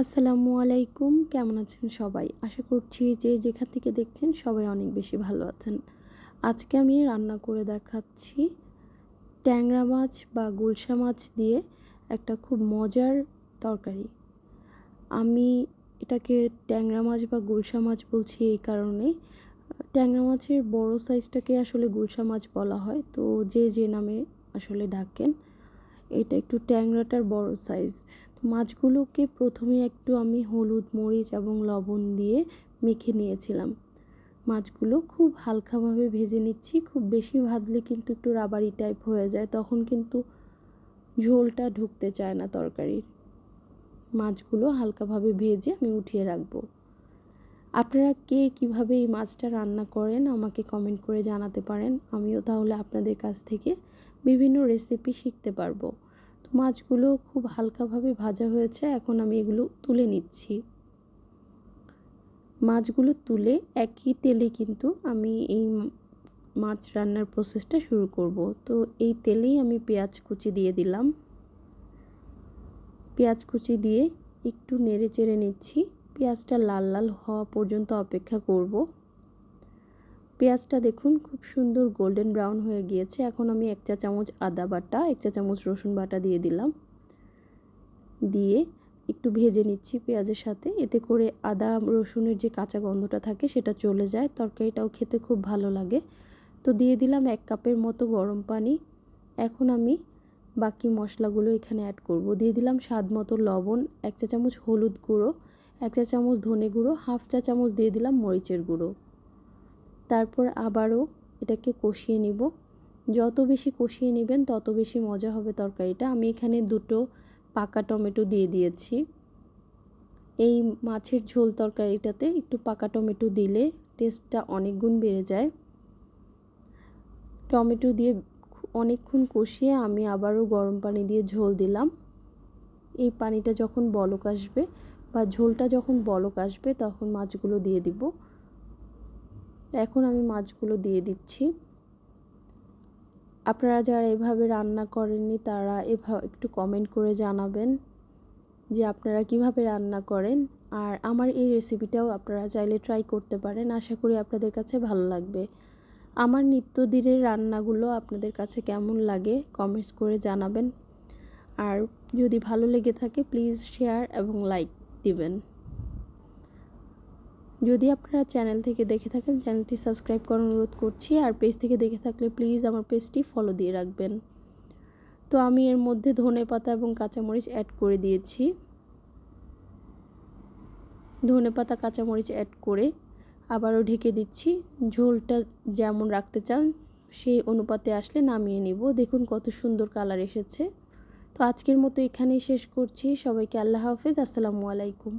আসসালামু আলাইকুম, কেমন আছেন সবাই? আশা করছি যে যেখান থেকে দেখছেন সবাই অনেক বেশি ভালো আছেন। আজকে আমি রান্না করে দেখাচ্ছি ট্যাংরা মাছ বা গুলশা মাছ দিয়ে একটা খুব মজার তরকারি। আমি এটাকে ট্যাংরা মাছ বা গুলশা মাছ বলছি এই কারণে, ট্যাংরা মাছের বড় সাইজটাকে আসলে গুলশা মাছ বলা হয়। তো যে নামে আসলে ডাকেন, এটা একটু ট্যাংরাটার বড় সাইজ। তো মাছগুলোকে প্রথমে একটু আমি হলুদ, মরিচ এবং লবণ দিয়ে মেখে নিয়েছিলাম। মাছগুলো খুব হালকাভাবে ভেজে নিচ্ছি। খুব বেশি ভাজলে কিন্তু একটু রাবারি টাইপ হয়ে যায়, তখন কিন্তু ঝোলটা ঢুকতে চায় না তরকারির। মাছগুলো হালকাভাবে ভেজে আমি উঠিয়ে রাখবো। আপনারা কে কীভাবে এই মাছটা রান্না করেন আমাকে কমেন্ট করে জানাতে পারেন। আমিও তাহলে আপনাদের কাছ থেকে বিভিন্ন রেসিপি শিখতে পারবো। তো মাছগুলো খুব হালকাভাবে ভাজা হয়েছে, এখন আমি এগুলো তুলে নিচ্ছি। মাছগুলো তুলে একই তেলে কিন্তু আমি এই মাছ রান্নার প্রসেসটা শুরু করব। তো এই তেলেই আমি পেঁয়াজ কুচি দিয়ে দিলাম। পেঁয়াজ কুচি দিয়ে একটু নেড়ে চেড়ে নিচ্ছি। পেঁয়াজটা লাল লাল হওয়া পর্যন্ত অপেক্ষা করব। পেঁয়াজটা দেখুন খুব সুন্দর গোল্ডেন ব্রাউন হয়ে গিয়েছে। এখন আমি 1 চা চামচ আদা বাটা, 1 চা চামচ রসুন বাটা দিয়ে দিলাম। দিয়ে একটু ভেজে নিচ্ছি পেঁয়াজের সাথে, এতে করে আদা রসুনের যে কাঁচা গন্ধটা থাকে সেটা চলে যায়, তরকারিটাও খেতে খুব ভালো লাগে। তো দিয়ে দিলাম 1 কাপের মতো গরম পানি। এখন আমি বাকি মশলাগুলো এখানে অ্যাড করব। দিয়ে দিলাম স্বাদ মতো লবণ, 1 চা চামচ হলুদ গুঁড়ো, 1 চা চামচ ধনে গুঁড়ো, হাফ চা চামচ দিয়ে দিলাম মরিচের গুঁড়ো। তারপর আবারও এটাকে কষিয়ে নিব। যত বেশি কষিয়ে নেবেন তত বেশি মজা হবে তরকারিটা। আমি এখানে 2টো পাকা টমেটো দিয়ে দিয়েছি। এই মাছের ঝোল তরকারিটাতে একটু পাকা টমেটো দিলে টেস্টটা অনেক গুণ বেড়ে যায়। টমেটো দিয়ে অনেকক্ষণ কষিয়ে আমি আবারও গরম পানি দিয়ে ঝোল দিলাম। এই পানিটা যখন বলক আসবে বা ঝোলটা যখন বলক আসবে তখন মাছগুলো দিয়ে দিব। এখন আমি মাছগুলো দিয়ে দিচ্ছি। আপনারা যারা এভাবে রান্না করেননি তারা একটু কমেন্ট করে জানাবেন যে আপনারা কিভাবে রান্না করেন। আর আমার এই রেসিপিটাও আপনারা চাইলে ট্রাই করতে পারেন, আশা করি আপনাদের কাছে ভালো লাগবে। আমার নিত্যদিনের রান্নাগুলো আপনাদের কাছে কেমন লাগে কমেন্টস করে জানাবেন। আর যদি ভালো লেগে থাকে প্লিজ শেয়ার এবং লাইক দিবেন। যদি আপনারা চ্যানেল থেকে দেখে থাকেন চ্যানেলটি সাবস্ক্রাইব করার অনুরোধ করছি, আর পেজ থেকে দেখে থাকলে প্লিজ আমার পেজটি ফলো দিয়ে রাখবেন। তো আমি এর মধ্যে ধনেপাতা এবং কাঁচামরিচ অ্যাড করে দিয়েছি। ধনেপাতা কাঁচামরিচ অ্যাড করে আবারও ঢেকে দিচ্ছি। ঝোলটা যেমন রাখতে চান সেই অনুপাতে আসলে নামিয়ে নিব। দেখুন কত সুন্দর কালার এসেছে। তো আজকের মতো এখানেই শেষ করছি। সবাইকে আল্লাহ হাফেজ, আসসালামু আলাইকুম।